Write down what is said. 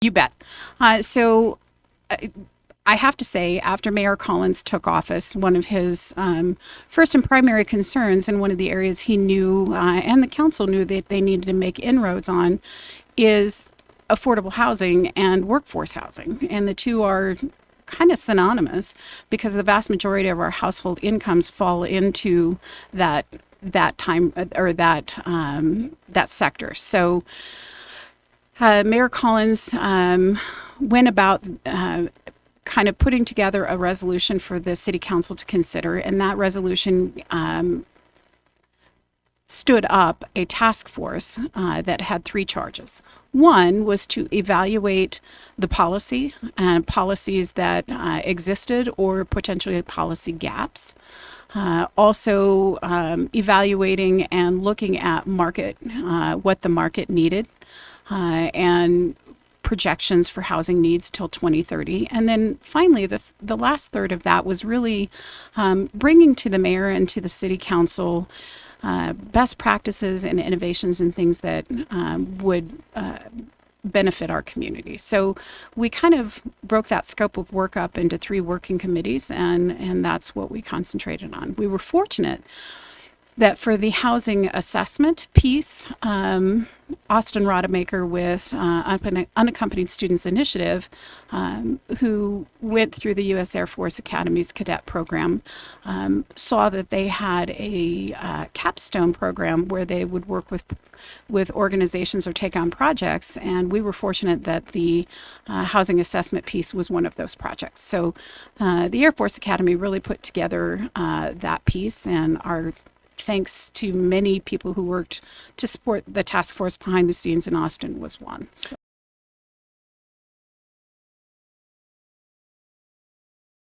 You bet. So I have to say, after Mayor Collins took office, one of his first and primary concerns, and one of the areas he knew and the council knew that they needed to make inroads on, is affordable housing and workforce housing. And the two are kind of synonymous because the vast majority of our household incomes fall into that time or that sector. So Mayor Collins went about kind of putting together a resolution for the city council to consider, and that resolution stood up a task force that had three charges. One was to evaluate the policy and policies that existed or potentially policy gaps. Also evaluating and looking at market, what the market needed, and projections for housing needs till 2030. And then finally, the last third of that was really bringing to the mayor and to the city council best practices and innovations and things that would benefit our community. So we kind of broke that scope of work up into three working committees, and that's what we concentrated on. We were fortunate that for the housing assessment piece, Austin Rodemaker with Unaccompanied Students Initiative, who went through the U.S. Air Force Academy's cadet program, saw that they had a capstone program where they would work with organizations or take on projects, and we were fortunate that the housing assessment piece was one of those projects. So the Air Force Academy really put together that piece, and our thanks to many people who worked to support the task force behind the scenes in Austin was one. So.